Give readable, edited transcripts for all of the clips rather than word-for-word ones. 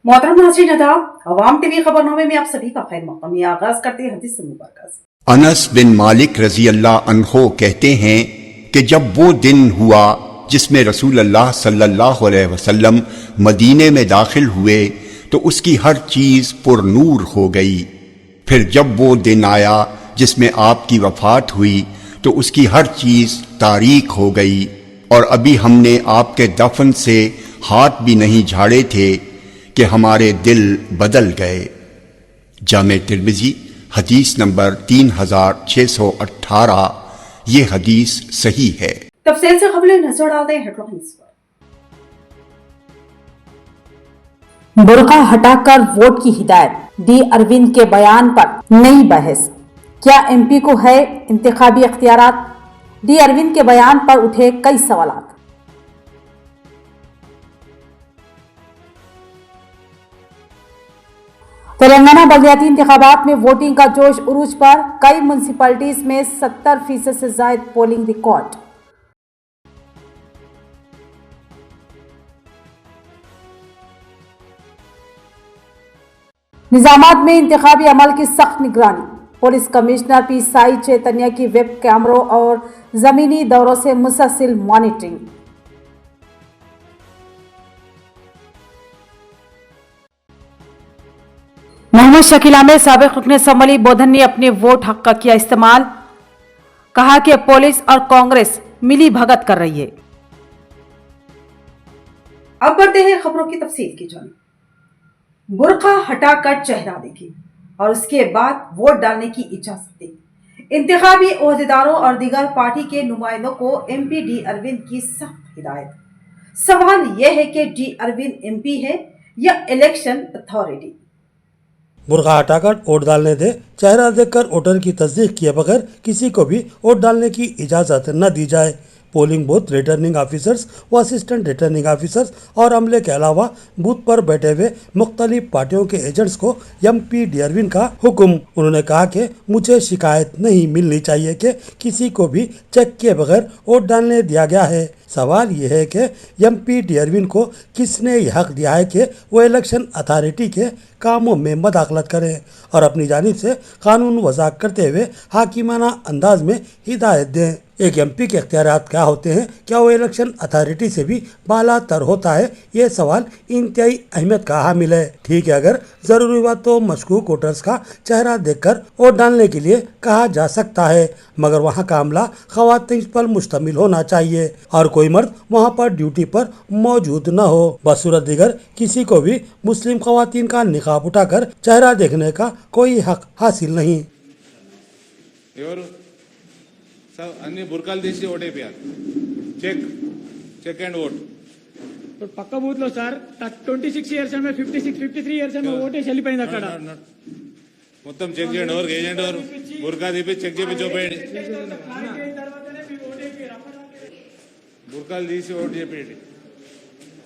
मोहतरम नाज़रीन आदाब, अवाम टीवी खबरनामे में आप सभी का खैर मक़दम। ये आगाज करते हैं हदीस मुबारक से। अनस बिन मालिक रजी अल्लाह अन्हो कहते हैं कि जब वो दिन हुआ जिसमें रसूल अल्लाह सल्लल्लाहु अलैहि वसल्लम मदीने में दाखिल हुए तो उसकी हर चीज़ पुरनूर हो गई। फिर जब वो दिन आया जिसमें आपकी वफ़ात हुई तो उसकी हर चीज़ तारीक हो गई और अभी हमने आपके दफन से हाथ भी नहीं झाड़े थे कि हमारे दिल बदल गए। जामे तिर्मिज़ी हदीस नंबर 3618। ये हदीस सही है। तफसील से खबरें नजर डालते हैं हेडलाइंस पर। बुर्का हटाकर वोट की हिदायत, डी अरविंद के बयान पर नई बहस। क्या एमपी को है इंतखाबी इख्तियारात? डी अरविंद के बयान पर उठे कई सवालात। तेलंगाना बल्दियाती इंतखाबात में वोटिंग का जोश उरूज पर, कई म्युनिसिपैलिटीज में 70% से ज्यादा पोलिंग रिकॉर्ड। निजामात में इंतखाबी अमल की सख्त निगरानी, पुलिस कमिश्नर पी साई चैतन्य की वेब कैमरों और जमीनी दौरों से मुसलसल मॉनिटरिंग। मोहम्मद शकील अहमद साबिक रुकन असम्बली बोधन ने अपने वोट हक का किया इस्तेमाल, कहा कि पुलिस और कांग्रेस मिली भगत कर रही है। अब बढ़ते हैं खबरों की तफसील की जानिब। बुर्का हटाकर चेहरा देखिए और उसके बाद वोट डालने की इजाजत दी। इंतखाबी ओहदेदारों और दीगर पार्टी के नुमाइंदों को एमपी डी अरविंद की सख्त हिदायत। सवाल यह है कि डी अरविंद एमपी है या इलेक्शन अथॉरिटी? बुर्का हटाकर वोट डालने दे, चेहरा देखकर वोटर की तस्दीक किए बगैर किसी को भी वोट डालने की इजाज़त न दी जाए। पोलिंग बूथ रिटर्निंग ऑफिसर्स व असिस्टेंट रिटर्निंग ऑफिसर्स और अमले के अलावा बूथ पर बैठे हुए मुख्तलिफ पार्टियों के एजेंट्स को एमपी डी अरविंद का हुक्म। उन्होंने कहा कि मुझे शिकायत नहीं मिलनी चाहिए कि किसी को भी चेक किए बगैर वोट डालने दिया गया है। सवाल यह है कि एमपी डी अरविंद को किसने यह हक दिया है कि वो इलेक्शन अथॉरिटी के कामों में मदाखलत करें और अपनी जानिब से कानून वज़ा करते हुए हाकिमाना अंदाज में हिदायत दें। एक एमपी के इख्तियारात क्या होते हैं? क्या वो इलेक्शन अथॉरिटी से भी बाला तर होता है? ये सवाल इंतहाई अहमियत का हामिल है। ठीक है, अगर ज़रूरी हुआ तो मशकूक वोटर्स का चेहरा देखकर वोट डालने के लिए कहा जा सकता है, मगर वहाँ का अमला ख़वातीन पर मुश्तमिल होना चाहिए और कोई मर्द वहाँ पर ड्यूटी पर मौजूद न हो। बसूरत दिगर किसी को भी मुस्लिम ख़वातीन का निकाब उठाकर चेहरा देखने का कोई हक हासिल नहीं। అన్ని బుర్కాలు తీసి ఓటేపియాలి. Check and vote. तो पक्का बूथ लो సార్ 26 ఇయర్స్ में 53 ఇయర్స్ में ఓటేసి వెళ్ళిపోయింది అక్కడ. మొత్తం చెక్ చేయండి. ఎవరు ఏజెంట్ ఎవరు బుర్కా తీపి చెక్ చేపి చూపేయండి. బుర్కాలు తీసి ఓటు చెప్పేయండి.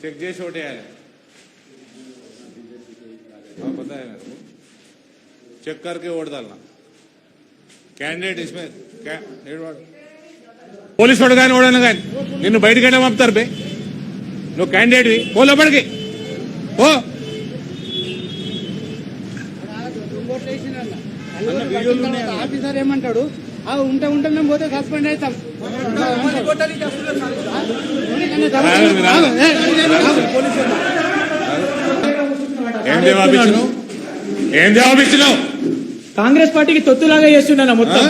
చెక్ చేసి ఓటేయాలి. पता है मेरे को. चेक करके वोट डालना. कैंडिडेट इसमें పోలీసు వాడు కానీ ఓడను కానీ నిన్ను బయటకెళ్ళి పంపుతారు బే. నువ్వు క్యాండిడేట్వి పో లోపలికి పో. ఆఫీసర్ ఏమంటాడు? ఉంటే మేము పోతే సస్పెండ్ అవుతాం. ఏం జవాబిచ్చినావు? కాంగ్రెస్ పార్టీకి తొత్తులాగా చేస్తున్నా మొత్తం.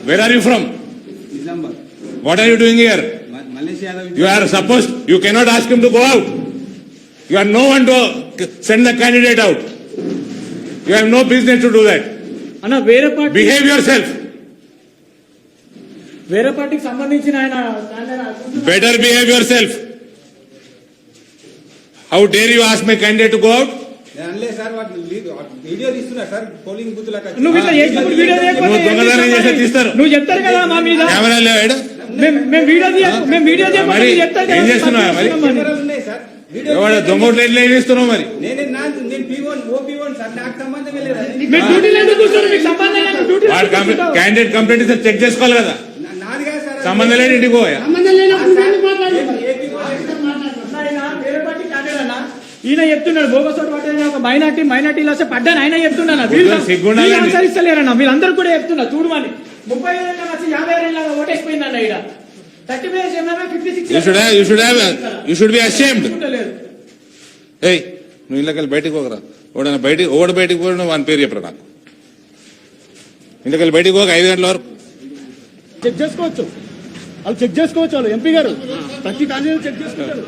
Where are you from? What are you doing here? You are supposed, you cannot ask him to go out. You are no one to send the candidate out. You have no business to do that. అన్న వేరే party Behave yourself. వేరే పార్టీకి సంబంధించిన ఆయన Better behave yourself. How dare you ask my candidate to go out? Video తీస్తున్నా sir polling booth లా. నువ్వు ఇట్లా చేసినప్పుడు వీడియో దొంగతనం చేస్తే తీస్తారు. నువ్వు చెప్తారు కదా మా మీద. కెమెరా లేవాడు. మేము వీడియో చెప్తారు. ఏం చేస్తున్నావా మరి? ఉన్నాయి సార్ ఎవడ దొంగోట్లు ఎట్లా చేస్తున్నావు మరి? నేను P1 OP1 సార్, నాకు సంబంధమే లేదు. మీ డ్యూటీలో ఎందుకు కూర్చోరు? మీకు సంబంధం లేదు. డ్యూటీ క్యాండిడేట్ కంప్లైంట్ ఇస్తే చెక్ చేసుకోవాలి కదా. నాది కాదు సార్. సంబంధం లేని ఇంటికి పోయా. సంబంధం లేనప్పుడు మాట్లాడాలి. ఏపీ వేరే పార్టీ ఈయన చెప్తున్నాడు బోగస్ ఓటు పడ్డాను ఒక మైనార్టీలో వస్తే పడ్డాను ఆయన చెప్తున్నాను సిగ్గుండాలండి. అనుసరిస్తలేరన్న వీళ్ళందరూ కూడా చెప్తున్నా చూడమని 35 వచ్చి 50 ఓటేసిపోయిందన్న ఇక్కడ 30 You should be ashamed. ఏయ్ నువ్వు ఇళ్ళకెళ్ళి బయటికి పోకరా. ఓడ బయటికి పోయిన వాని పేరు చెప్పరా నాకు. ఇంటికెళ్ళి బయటికి పోక 5 గంటల వరకు చెక్ చేసుకోవచ్చు వాళ్ళు ఎంపీ గారు ప్రతి కాలేజీ చెక్ చేసుకుంటారు.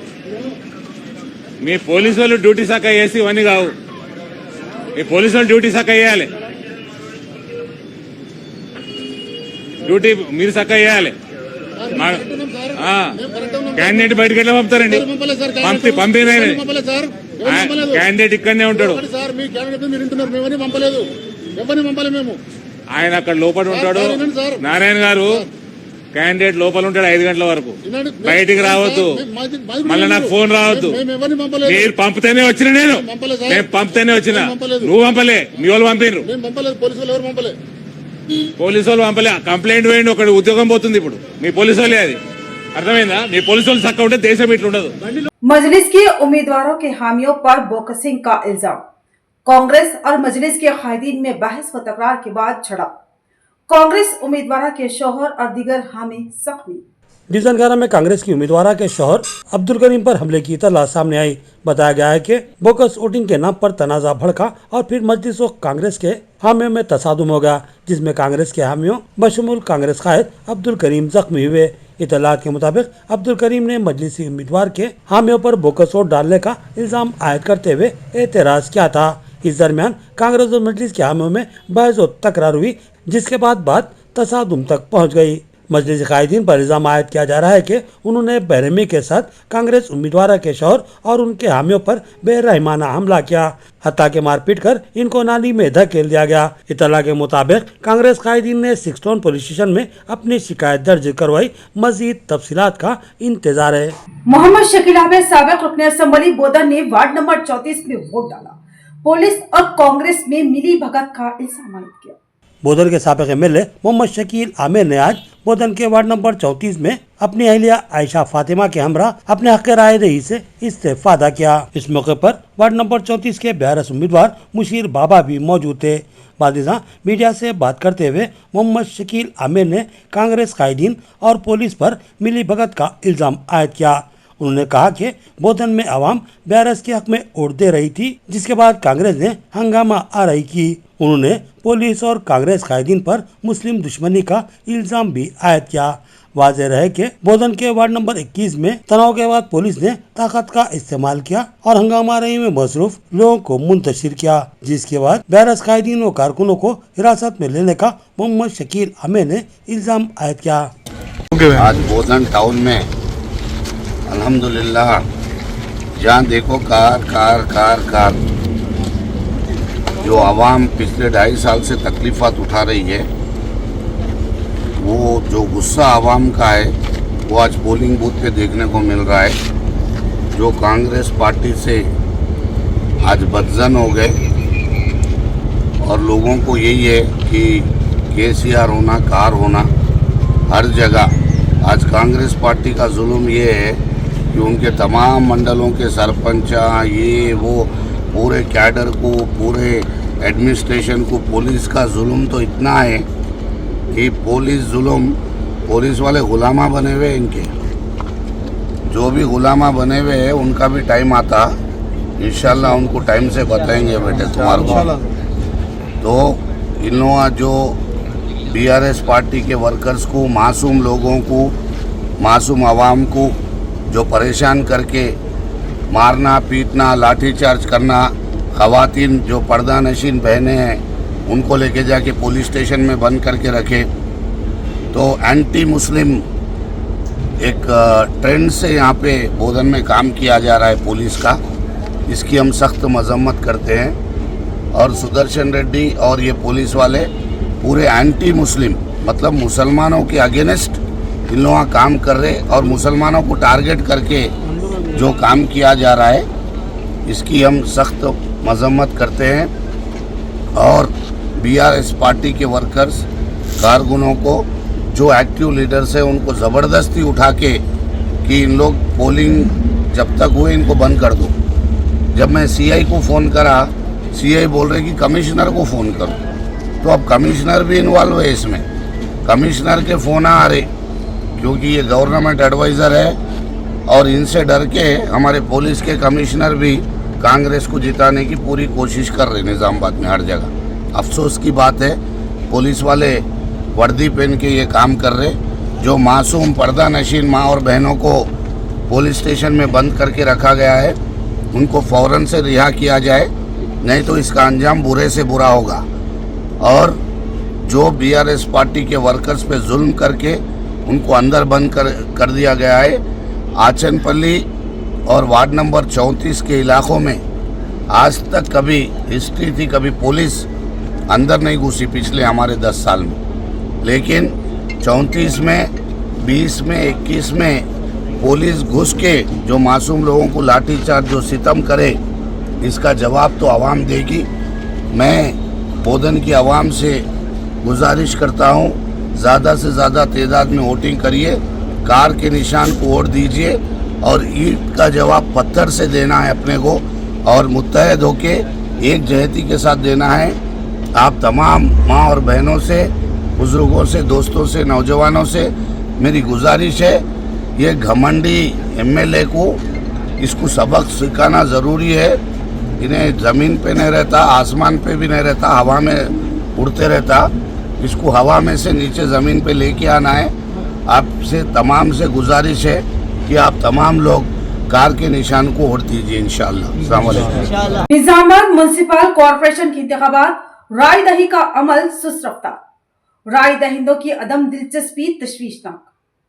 మీ పోలీసు వాళ్ళు డ్యూటీ శాఖ వేసి ఇవన్నీ కావు. మీ పోలీసు వాళ్ళు డ్యూటీ శాఖ వేయాలి. డ్యూటీ మీరు శాఖ వేయాలి. క్యాండిడేట్ బయటకు ఎట్లా పంపుతారండి? పంపిన క్యాండిడేట్ ఇక్కడనే ఉంటాడు. ఆయన అక్కడ లోపల ఉంటాడు. నారాయణ గారు క్యాండిడేట్ లోపల ఉంటాడు 5 గంటల వరకు. బయటికి రావద్దు. మళ్ళీ నాకు ఫోన్ రావద్దు. మీరు పంపితేనే వచ్చిన నేను పంపితేనే వచ్చిన. నువ్వు పంపలే, మీ వాళ్ళు పంపినరు. పోలీసు వాళ్ళు పంపలే. కంప్లైంట్ వేయండి. ఒకటి ఉద్యోగం పోతుంది ఇప్పుడు. మీ పోలీసు వాళ్ళే అది అర్థమైందా? మీ పోలీసు వాళ్ళు చక్కగా ఉంటే దేశం ఇట్లుండదు. मजलिस के उम्मीदवारों के हामियों पर बोकसिंग का इल्जाम। कांग्रेस और मजलिस के कायदीन में बहस व तकरार के बाद झड़प। कांग्रेस उम्मीदवार के शौहर और दीगर हामी जख्मी। डिवीजन 11 में कांग्रेस की उम्मीदवार के शौहर अब्दुल करीम पर हमले की इत्तला सामने आई। बताया गया है कि बोकस वोटिंग के नाम पर तनाजा भड़का और फिर मजलिस और कांग्रेस के हामियों में तसादुम हो गया, जिसमें कांग्रेस के हामियों बशमूल कांग्रेस कायद अब्दुल करीम जख्मी हुए। इत्तलात के मुताबिक अब्दुल करीम ने मजलिसी उम्मीदवार के हामियों पर बोकस वोट डालने का इल्जाम आयद करते हुए एतराज किया था। इस दरमियान कांग्रेस और मजलिस के हामियों में बहस और तकरार हुई, जिसके बाद बात तसादुम तक पहुंच गई। मजलिस कायदीन पर इल्जाम आयद किया जा रहा है कि उन्होंने बेरहमी के साथ कांग्रेस उम्मीदवार के शौहर और उनके हामियों पर बेरहमाना हमला किया, हत्ता के मारपीट कर इनको नाली में धकेल दिया गया। इत्तला के मुताबिक कांग्रेस कायदीन ने 6 टाउन पुलिस स्टेशन में अपनी शिकायत दर्ज करवाई। मजीद तफसीलात का इंतजार है। मोहम्मद शकील अहमद साबिक रुकन असम्बली बोधन ने वार्ड नंबर 34 में वोट डाला। पुलिस और कांग्रेस में मिली भगत का इल्जाम आयद किया। बोधन के साबिक एमएलए मोहम्मद शकील आमिर ने आज बोधन के वार्ड नंबर 34 में अपनी अहलिया आयशा फातिमा के हमरा अपने हक राय दही से इस्तेफादा किया। इस मौके पर वार्ड नंबर 34 के BRS उम्मीदवार मुशीर बाबा भी मौजूद थे। बादिजा मीडिया से बात करते हुए मोहम्मद शकील आमिर ने कांग्रेस कायदीन और पुलिस पर मिली भगत का इल्जाम आयद किया। उन्होंने कहा कि बोधन में आवाम BRS के हक में वोट दे रही थी, जिसके बाद कांग्रेस ने हंगामा आराई की। उन्होंने पुलिस और कांग्रेस कायदीन पर मुस्लिम दुश्मनी का इल्जाम भी आयद किया। वाज़ेह रहे कि बोधन के वार्ड नंबर 21 में तनाव के बाद पुलिस ने ताकत का इस्तेमाल किया और हंगामा आराई में मसरूफ लोगों को मुंतशिर किया, जिसके बाद BRS कायदीन और कारकुनों को हिरासत में लेने का मोहम्मद शकील आमिर ने इल्जाम आयद किया। आज बोधन टाउन में अल्हम्दुलिल्लाह जहाँ देखो कार जो आवाम पिछले 2.5 साल से तकलीफ़ात उठा रही है, वो जो गुस्सा आवाम का है वो आज पोलिंग बूथ पे देखने को मिल रहा है। जो कांग्रेस पार्टी से आज बदजन हो गए और लोगों को यही है कि KCR होना, कार होना हर जगह। आज कांग्रेस पार्टी का जुल्म ये है कि उनके तमाम मंडलों के सरपंच ये वो पूरे कैडर को, पूरे एडमिनिस्ट्रेशन को पुलिस का जुल्म तो इतना है कि पुलिस वाले गुलामा बने हुए इनके। जो भी गुलामा बने हुए हैं उनका भी टाइम आता, इंशाल्लाह उनको टाइम से बताएंगे बेटे तुम्हारे को। तो इन लोगों जो BRS पार्टी के वर्कर्स को, मासूम लोगों को, मासूम आवाम को जो परेशान करके मारना, पीटना, लाठीचार्ज करना, ख़वातीन जो पर्दा नशीन बहनें हैं उनको लेके जाके पुलिस स्टेशन में बंद करके रखे, तो एंटी मुस्लिम एक ट्रेंड से यहाँ पे बोधन में काम किया जा रहा है पुलिस का। इसकी हम सख्त मजम्मत करते हैं और सुदर्शन रेड्डी और ये पुलिस वाले पूरे एंटी मुस्लिम मतलब मुसलमानों के अगेंस्ट इन लोग काम कर रहे और मुसलमानों को टारगेट करके जो काम किया जा रहा है इसकी हम सख्त मजम्मत करते हैं। और BRS पार्टी के वर्कर्स, कारकुनों को जो एक्टिव लीडर्स हैं उनको ज़बरदस्ती उठा के कि इन लोग पोलिंग जब तक हुए इनको बंद कर दो, जब मैं सीआई को फ़ोन करा, सीआई बोल रहे कि कमिश्नर को फ़ोन करो, तो अब कमिश्नर भी इन्वॉल्व है इसमें। कमिश्नर के फ़ोन आ रहे क्योंकि ये गवर्नमेंट एडवाइज़र है और इनसे डर के हमारे पुलिस के कमिश्नर भी कांग्रेस को जिताने की पूरी कोशिश कर रहे निज़ामाबाद में हर जगह। अफसोस की बात है पुलिस वाले वर्दी पहन के ये काम कर रहे। जो मासूम पर्दा नशीन माँ और बहनों को पुलिस स्टेशन में बंद करके रखा गया है उनको फ़ौरन से रिहा किया जाए, नहीं तो इसका अंजाम बुरे से बुरा होगा। और जो बीआरएस पार्टी के वर्कर्स पे जुल्म करके उनको अंदर बंद कर दिया गया है, आचनपल्ली और वार्ड नंबर 34 के इलाकों में आज तक कभी हिस्ट्री थी, कभी पुलिस अंदर नहीं घुसी पिछले हमारे 10 साल में, लेकिन 34 में, 20 में, 21 में पुलिस घुस के जो मासूम लोगों को लाठीचार्ज, जो सितम करे, इसका जवाब तो आवाम देगी। मैं बोधन की आवाम से गुजारिश करता हूँ, ज़्यादा से ज़्यादा तादाद में वोटिंग करिए, कार के निशान को वोट दीजिए और ईंट का जवाब पत्थर से देना है अपने को और मुत्तहद होके एक जहती के साथ देना है। आप तमाम माँ और बहनों से, बुज़ुर्गों से, दोस्तों से, नौजवानों से मेरी गुजारिश है, ये घमंडी एमएलए को इसको सबक सिखाना ज़रूरी है। इन्हें ज़मीन पे नहीं रहता, आसमान पे भी नहीं रहता, हवा में उड़ते रहता, इसको हवा में से नीचे ज़मीन पे लेके आना है। आपसे तमाम से गुजारिश है कि आप तमाम लोग कार के निशान को वोट दीजिए इंशाअल्लाह। अस्सलाम वालेकुम। निजामाबाद म्युनिसिपल कॉरपोरेशन की इंतखाबात राय दही का अमल सुस्त रफ्तार, राय दहिंदों की अदम दिलचस्पी तशवीशनाक,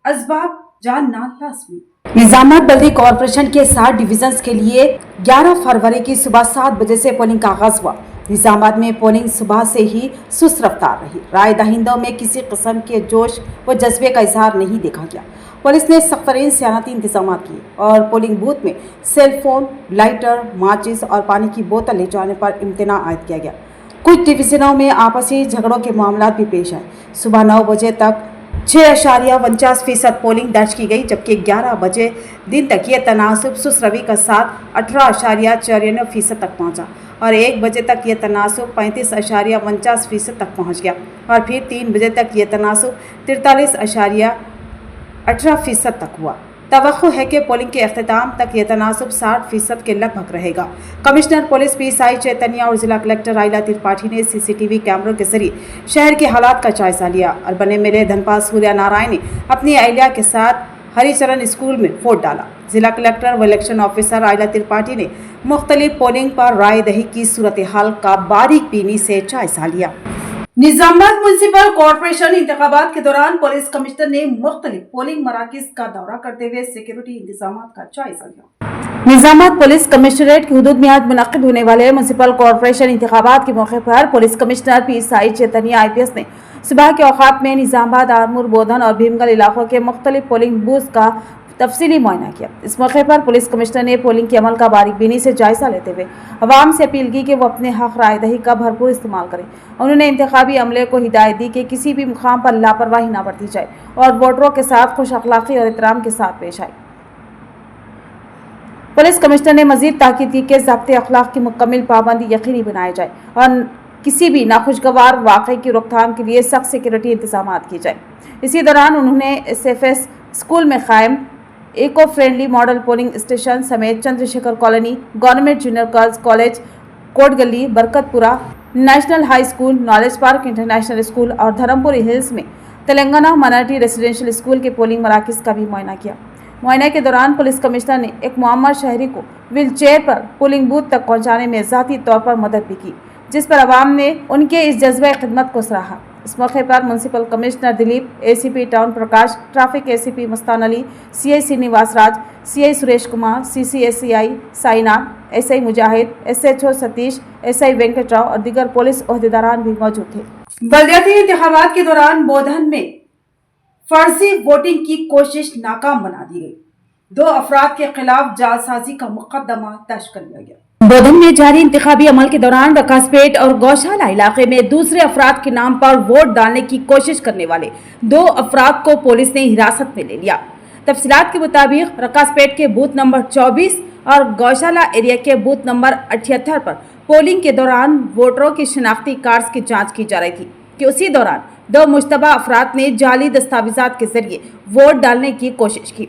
असबाब जानना लाजमी। निजामाबाद बल्दी कॉरपोरेशन के 7 डिविजन्स के लिए 11 फरवरी की सुबह 7 बजे से पोलिंग का आगाज हुआ। निजामाबाद में पोलिंग सुबह से ही सुस्त रफ्तार रही। राय दहिंदों में किसी किस्म के जोश व जज्बे का इजहार नहीं देखा गया। पुलिस ने सख्त तरीन सियानती इंतजाम किए और पोलिंग बूथ में सेल फोन, लाइटर, माचिस और पानी की बोतल ले जाने पर इम्तना आयद किया गया। कुछ डिवीजनों में आपसी झगड़ों के मामला भी पेश आए। सुबह 9 बजे तक 6.49% पोलिंग दर्ज की गई, जबकि 11 बजे दिन तक ये तनासब सुस्त रवि का साथ 18.94% तक पहुंचा और 1 बजे तक ये तनासब 35.49% तक पहुंच गया और फिर 3 बजे तक ये तनासब 43.18% तक हुआ। तवक्को है कि पोलिंग के अख्ताम तक ये तनासब 60% के लगभग रहेगा। कमिश्नर पुलिस PSI चैतन्या और जिला कलेक्टर आइला त्रिपाठी ने CCTV कैमरों के जरिए शहर के हालात का जायजा लिया और बने मिले धनपाल सूर्या नारायण ने अपनी अहलिया के साथ हरिचरण स्कूल में वोट डाला। जिला कलेक्टर व इलेक्शन ऑफिसर आइला त्रिपाठी ने मुख्तलिफ पोलिंग पर राय दही की सूरत हाल का बारीक बीनी से जायजा लिया। निजामाबाद म्युनिसिपल कॉरपोरेशन इंतखाबात के दौरान पुलिस कमिश्नर ने मुख्तलिफ पोलिंग मराकिज का दौरा करते हुए सिक्योरिटी इंतजाम का जायजा लिया। निजामाबाद पुलिस कमिश्नरेट की हुदूद में आज मुनक्किद होने वाले म्युनिसिपल कॉरपोरेशन इंतखाबात के मौके पर police commissioner PSI Chaitanya IPS ने सुबह के औकात में निजामाबाद, आरमूर, बोधन और भीमगल इलाकों के मुख्तलिफ पोलिंग बूथ का तफसीली मुआयना किया। इस मौके पर पुलिस कमिश्नर ने पोलिंग के अमल का बारीक बीनी से जायजा लेते हुए अवाम से अपील की कि वो अपने हक राय दही का भरपूर इस्तेमाल करें। उन्होंने इंतखाबी अमले को हिदायत दी कि किसी भी मुकाम पर लापरवाही न बरती जाए और वोटरों के साथ खुश अखलाकी और एहतराम के साथ पेश आए। पुलिस कमिश्नर ने मजीद ताकीद की कि ज़ाब्ते अखलाक की मुकम्मल पाबंदी यकीनी बनाई जाए और किसी भी नाखुशगवार वाक़े की रोकथाम के लिए सख्त सिक्योरिटी इंतजाम की जाए। इसी दौरान उन्होंने SFS स्कूल में कायम eco friendly model polling station समेत Chandrashekhar colony, government junior girls college, Kot Gali, Barkatpura, national high school, knowledge park international school और धर्मपुरी हिल्स में तेलंगाना माइनॉरिटी रेसिडेंशियल स्कूल के पोलिंग मराकज़ का भी मुआयना किया। मुआयना के दौरान पुलिस कमिश्नर ने एक मुअम्मर शहरी को व्हील चेयर पर पोलिंग बूथ तक पहुँचाने में ज़ाती तौर पर मदद भी की, जिस पर आवाम ने उनके इस जज्बे खिदमत को सराहा। इस मौके पर municipal commissioner Dilip, ACP town Prakash, traffic ACP Mastan Ali, CI Srinivas Raj, CI Suresh Kumar, CCSCI Sainath, SI Mujahid, SHO Satish, SI Venkat Rao और दीगर पुलिस ओहदेदारान भी मौजूद थे। बल्दियाती इंतखाबात के दौरान बोधन में फर्जी वोटिंग की कोशिश नाकाम बना दी गई। 2 अफराद के खिलाफ जालसाजी का मुकदमा दर्ज कर लिया गया। बोधन में जारी इंतखाबी अमल के दौरान रकासपेट और गौशाला इलाके में दूसरे अफराद के नाम पर वोट डालने की कोशिश करने वाले 2 अफराद को पुलिस ने हिरासत में ले लिया। तफसीलात के मुताबिक रकासपेट के बूथ नंबर 24 और गौशाला एरिया के बूथ नंबर 78 पर पोलिंग के दौरान वोटरों की शिनाख्ती कार्ड्स की जांच की जा रही थी कि उसी दौरान दो मुश्तबा अफराद ने जाली दस्तावेजात के जरिए वोट डालने की कोशिश की।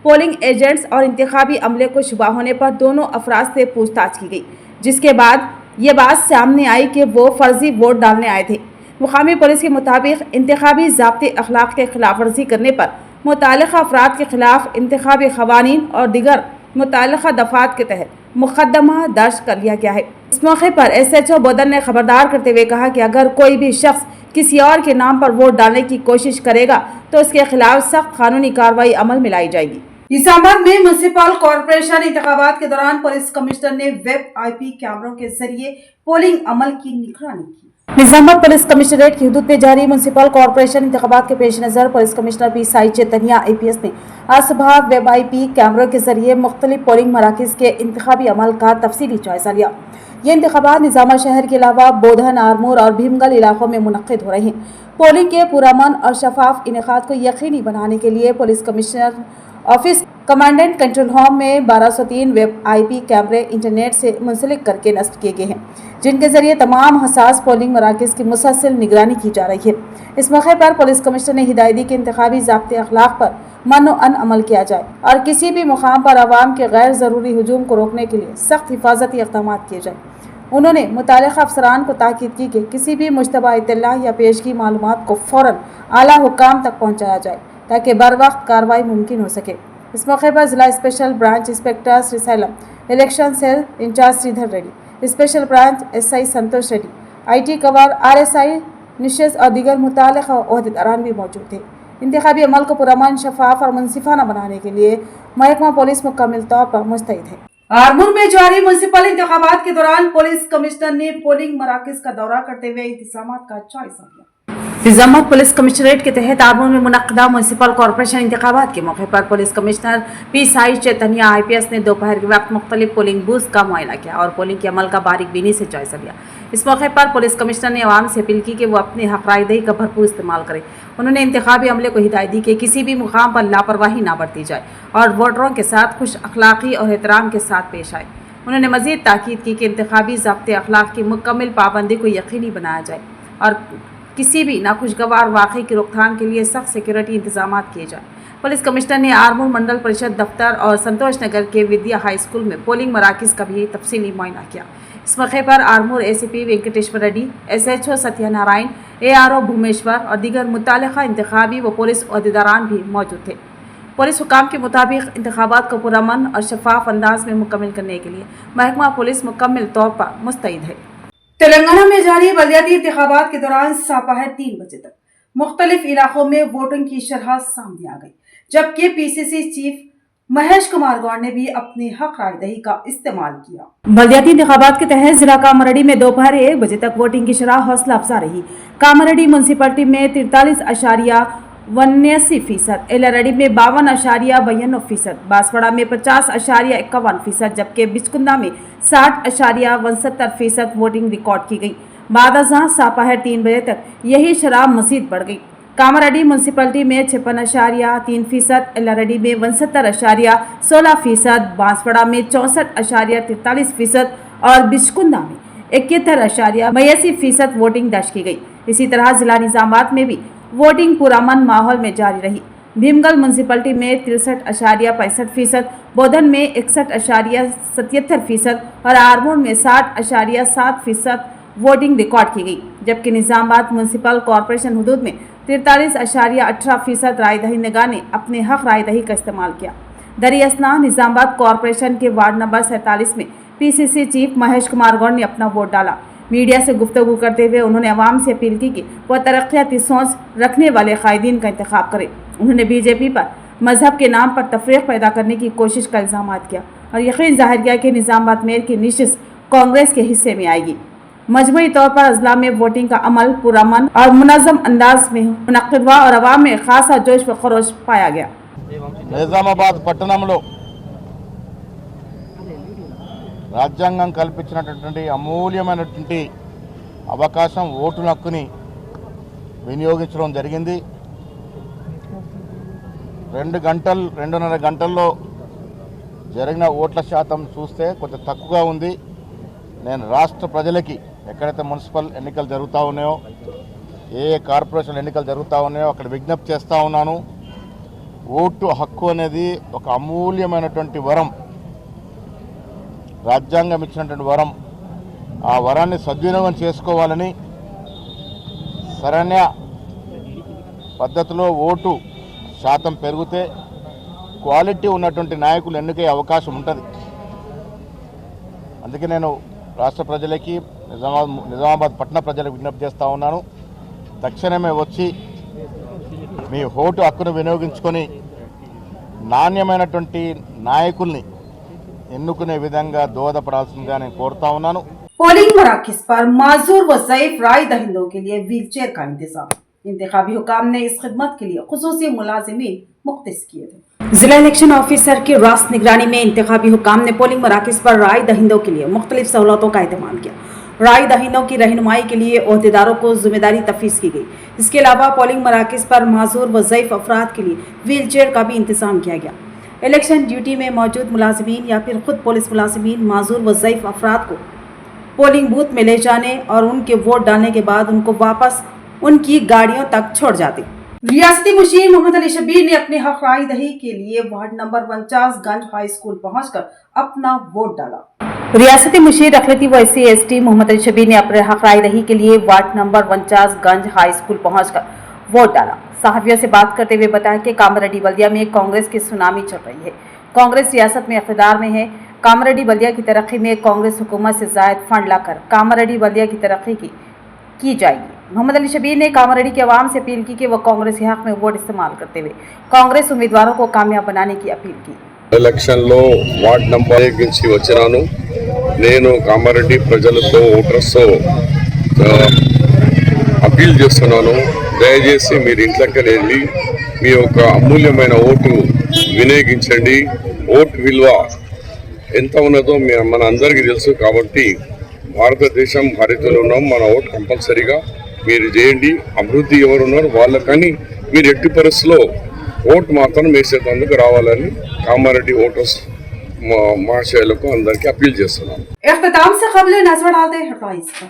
पोलिंग एजेंट्स और इंतखाबी अमले को शुबा होने पर दोनों अफराद से पूछताछ की गई, जिसके बाद ये बात सामने आई कि वो फर्जी वोट डालने आए थे। मुकामी पुलिस के मुताबिक इंतखाबी ज़ाब्ते अखलाक के खिलाफ वर्जी करने पर मुतालिका अफराद के खिलाफ इंतखाबी क़वानीन और दिगर मुतालिका दफ़ात के तहत मुकदमा दर्ज कर लिया गया है। इस मौके पर SHO बोधन ने खबरदार करते हुए कहा कि अगर कोई भी शख्स किसी और के नाम पर वोट डालने की कोशिश करेगा तो उसके खिलाफ सख्त कानूनी कार्रवाई अमल में लाई जाएगी। इस्लामाबाद में म्युनिसिपल कॉर्पोरेशन इंतखाबात के दौरान पुलिस कमिश्नर ने वेब IP कैमरों के जरिए पोलिंग अमल की निगरानी की। निजामाबाद पुलिस कमिश्नरेट की हदूद में जारी म्युनिसिपल कॉर्पोरेशन इंतखाबात के पेश नज़र police commissioner P. Sai Chaitanya IPS ने आज सुबह वेब IP कैमरों के जरिए मुख्तलिफ पोलिंग मराकज़ के इंतखाबी अमल का तफसीली जायजा लिया। ये इंतखाबात निजामाबाद शहर के अलावा बोधन, आरमूर और भीमगल इलाकों में मुनक्किद हो रहे हैं। पोलिंग के पुरअमन और शफाफ इनेकाद को यकीनी बनाने के लिए police commissioner office commandant control home में 1203 वेब IP कैमरे इंटरनेट से मुंसलिक करके नस्ब किए गए हैं, जिनके जरिए तमाम हसास पोलिंग मराकज़ की मुसलसल निगरानी की जा रही है। इस मौके पर पुलिस कमिश्नर ने हिदायत दी कि इंतखाबी ज़ाब्ते अखलाक पर मन अमल किया जाए और किसी भी मुकाम पर आवाम के गैर ज़रूरी हुजूम को रोकने के लिए सख्त हिफाजती इक़दाम किए जाए। उन्होंने मुतालिका अफसरान को ताकीद की कि किसी भी मुश्तबा इत्तला या पेशगी मालूमात को फ़ौरन आला हुकाम तक पहुँचाया जाए ताकि बर वक्त कार्रवाई मुमकिन हो सके। इस मौके पर जिला special branch inspector Srisailam, election cell incharge Sridhar Reddy, special branch SI Santosh Reddy, IT cover RSI Nishesh और दीगर मुतालिका ओहदेदारान भी मौजूद थे। इंतखाबी अमल को पुरअमन, शफाफ और मुनसिफाना बनाने के लिए महकमा पुलिस मुकम्मल तौर पर मुस्तैद है। आरमूर में जारी म्युनिसिपल इंतखाबात के दौरान पुलिस कमिश्नर ने पोलिंग मराकज़ का दौरा करते हुए इंतजामात का जायजा लिया। निजामाबाद पुलिस कमिश्नरेट के तहत आरमूर में मुनक्किदा म्युनिसिपल कॉर्पोरेशन इंतखाबात के मौके पर police commissioner P. Sai Chaitanya IPS ने दोपहर के वक्त मुख्तलिफ पोलिंग बूथ का मुआयना किया और पोलिंग के अमल का बारीक बीनी से जायजा लिया। इस मौके पर पुलिस कमिश्नर ने आवाम से अपील की कि वो अपने हक रायदही का भरपूर इस्तेमाल करें। उन्होंने इंतखाबी अमले को हिदायत दी कि किसी भी मुकाम पर लापरवाही ना बरती जाए और वोटरों के साथ खुश अखलाकी और एहतराम के साथ पेश आए। उन्होंने मज़ीद ताकीद की कि इंतखाबी ज़ाब्ते अखलाक की मुकम्मल पाबंदी को यकीनी बनाया जाए और किसी भी नाखुशगवार वाक़े की रोकथाम के लिए सख्त सिक्योरिटी इंतजाम किए जाए। पुलिस कमिश्नर ने आरमूर मंडल परिषद दफ्तर और संतोष नगर के विद्या हाई स्कूल में पोलिंग मराकज़ का भी तफसीली मुआयना किया। इस मौके पर Armoor ACP Venkateshwara Reddy, SHO Satyanarayan, ARO Bhumeshwar और दीगर मुतालिका इंतखाबी व पुलिस ओहदेदारान भी मौजूद थे। पुलिस हुकाम के मुताबिक इंतखाबात को पुरअमन और शफाफ अंदाज में मुकम्मल करने के लिए महकमा पुलिस मुकम्मल तौर पर मुस्तैद है। तेलंगाना में जारी बलदियाती इंतखाबात के दौरान दोपहर 3 बजे तक मुख्तलिफ इलाकों में वोटिंग की शरह सामने आ गई, जबकि PCC चीफ महेश कुमार गौड़ ने भी अपने हक रायदही का इस्तेमाल किया। बलदियाती इंतखाबात के तहत जिला कामारेड्डी में दोपहर 1 बजे तक वोटिंग की शरह हौसला अफजा रही। कामारेड्डी म्युनिसिपलिटी में 43.79%, एलारेड्डी में 52.92%, बांसवाड़ा में 50.51%, जबकि बिचकुंदा में 60.69% वोटिंग रिकॉर्ड की गई। बाद अज़ां दोपहर 3 बजे तक यही शरह मज़ीद बढ़ गई। कामारेड्डी म्युनिसिपलिटी में 56.3%, एलारेड्डी में 62.16%, बांसवाड़ा में 64.43% और बिचकुंदा में 71.82% वोटिंग दर्ज की गई। इसी तरह जिला निजामाबाद में भी वोटिंग पुरअमन माहौल में जारी रही। भीमगल म्युनिसिपलिटी में 63.65%, बोधन में 61.77% और आरमूर में 60.7% वोटिंग रिकॉर्ड की गई, जबकि निजामाबाद म्युनिसिपल कॉर्पोरेशन हुदूद में 43.18% रायदही नगाह ने अपने हक रायदही का इस्तेमाल किया। दरियासना निजामाबाद कॉर्पोरेशन के वार्ड नंबर 47 में PCC चीफ महेश कुमार गौड़ ने अपना वोट डाला। मीडिया से गुफ्तगू करते हुए उन्होंने अवाम से अपील की कि वह तरक्याती सोच रखने वाले कायदीन का इंतखाब करें। उन्होंने BJP पर मजहब के नाम पर तफरीक पैदा करने की कोशिश का इल्ज़ाम किया और यकीन जाहिर किया कि निजामाबाद मेयर की निशिस्त कांग्रेस के हिस्से में आएगी। मजमूई तौर पर अजला में वोटिंग का अमल पुरअमन और मुनज़्ज़म अंदाज में मुनक्किद हुआ और अवाम में खासा जोश व खरोश पाया गया। నిజామాబాద్ పట్టణంలో రాజ్యాంగం కల్పించినటువంటి అమూల్యమైనటువంటి అవకాశం ఓటు హక్కుని వినియోగించడం జరిగింది। 2.5 గంటల్లో జరిగిన ఓట్ల శాతం చూస్తే కొంచెం తక్కువగా ఉంది. నేను రాష్ట్ర ప్రజలకి ఎక్కడైతే మున్సిపల్ ఎన్నికలు జరుగుతూ ఉన్నాయో, ఏ కార్పొరేషన్ ఎన్నికలు జరుగుతూ ఉన్నాయో అక్కడ విజ్ఞప్తి చేస్తూ ఉన్నాను. ఓటు హక్కు అనేది ఒక అమూల్యమైనటువంటి వరం, రాజ్యాంగం ఇచ్చినటువంటి వరం. ఆ వరాన్ని సద్వినియోగం చేసుకోవాలని, సరైన పద్ధతిలో ఓటు శాతం పెరిగితే క్వాలిటీ ఉన్నటువంటి నాయకులు ఎన్నికయ్యే అవకాశం ఉంటుంది. అందుకే నేను రాష్ట్ర ప్రజలకి, నిజామాబాద్ పట్టణ ప్రజలకు విజ్ఞప్తి చేస్తూ ఉన్నాను. తక్షణమే వచ్చి మీ ఓటు హక్కును వినియోగించుకొని నాణ్యమైనటువంటి నాయకుల్ని ఎన్నుకునే విధంగా దోహదపడాల్సిందిగా నేను కోరుతా ఉన్నాను. पोलिंग मराकज पर माजूर व ज़ईफ राय दहिंदों के लिए व्हील चेयर का इंतजाम। इंतखाबी हुकाम ने इस खिदमत के लिए खुसूसी मुलाजिमीन मुख्तस किए थे। जिला इलेक्शन ऑफिसर की रास्त निगरानी में इंतखाबी हुकाम ने पोलिंग मराकज पर राय दहिंदों के लिए मुख्तलिफ सहूलतों का एहतमाम किया। राय दहिंदों की रहनुमाई के लिए ओहदेदारों को जिम्मेदारी तफवीज़ की गई। इसके अलावा पोलिंग मराकज पर माजूर व ज़ईफ अफराद के लिए व्हील चेयर का भी इंतजाम किया गया। इलेक्शन ड्यूटी में मौजूद मुलाजिमीन या फिर खुद पुलिस मुलाजिमीन माजूर व ज़ईफ अफराद को पोलिंग बूथ में ले जाने और उनके वोट डालने के बाद उनको वापस उनकी गाड़ियों तक छोड़ जाते। रियासती मुशीर मोहम्मद अली शबीर ने अपने हक राय दही के लिए वार्ड नंबर 49 गंज हाई स्कूल पहुंचकर अपना वोट डाला। रियासती मुशीर अखिलती व SC/ST मोहम्मद अली शबीर ने अपने हक राय दही के लिए वार्ड नंबर 49 गंज हाई स्कूल पहुंचकर वोट डाला। सहाफियों से बात करते हुए बताया कि कामरेड्डी बल्दिया में कांग्रेस की सुनामी चल रही है। कांग्रेस रियासत में इख्तिदार में है। कामरेड्डी बल्दिया की तरक्की में कांग्रेस हुकूमत से जायद फंड लाकर कामरेड्डी बल्दिया की तरक्की की जाएगी। मोहम्मद अली शबीर ने कामरेड्डी के अवाम से अपील की कि वह कांग्रेस के हक में वोट इस्तेमाल करते हुए कांग्रेस उम्मीदवारों को कामयाब बनाने की अपील की। ఎలక్షన్లో వార్డ్ నంబర్ 1 నుంచి వచ్చినాను. నేను కామారెడ్డి ప్రజలతో ఓటర్స్తో అపీల్ చేస్తున్నాను. దయచేసి మీరు ఇంట్లోకి వెళ్ళి మీ యొక్క అమూల్యమైన ఓటు వినియోగించండి. ఓటు విలువ ఎంత ఉన్నదో మన అందరికీ తెలుసు. కాబట్టి భారతదేశం భారతీయులు ఉన్నాం, మన ఓటు కంపల్సరీగా మీరు చేయండి. అభివృద్ధి ఎవరున్నారు వాళ్ళకని మీరు ఎట్టి పరిస్థితుల్లో ఓటు మాత్రం వేసేందుకు రావాలని కామారెడ్డి ఓటర్స్ మహాశయులకు అందరికీ అపీల్ చేస్తున్నాను. इख्तिताम से कबल नजर डालते हैं हेडलाइंस पर।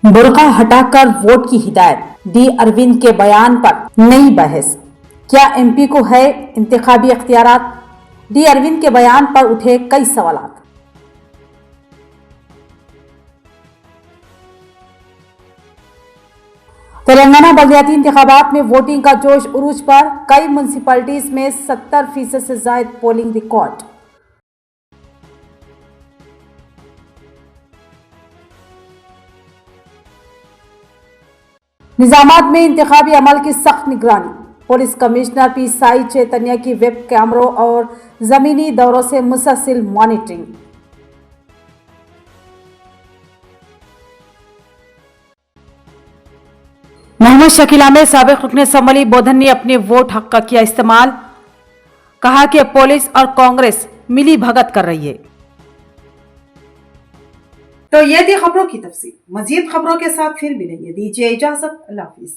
बुर्का हटाकर वोट की हिदायत, डी अरविंद के बयान पर नई बहस। क्या MP को है इंतखाबी इख्तियारात? डी अरविंद के बयान पर उठे कई सवालात। तेलंगाना बलदियाती इंतखाबात में वोटिंग का जोश उरूज पर। कई म्यूनसिपैलिटीज में 70% से ज्यादा पोलिंग रिकॉर्ड। निजामाबाद में इंतखाबी अमल की सख्त निगरानी। पुलिस कमिश्नर P साई चैतन्य की वेब कैमरों और जमीनी दौरों से मुसलसल मॉनिटरिंग। मोहम्मद शकीला में साबिक रुकन असम्बली बोधन ने अपने वोट हक का किया इस्तेमाल। कहा कि पुलिस और कांग्रेस मिली भगत कर रही है। तो ये थी खबरों की तफसील। मजीद खबरों के साथ फिर मिलेंगे। दीजिए इजाजत। अल्लाह हाफिज।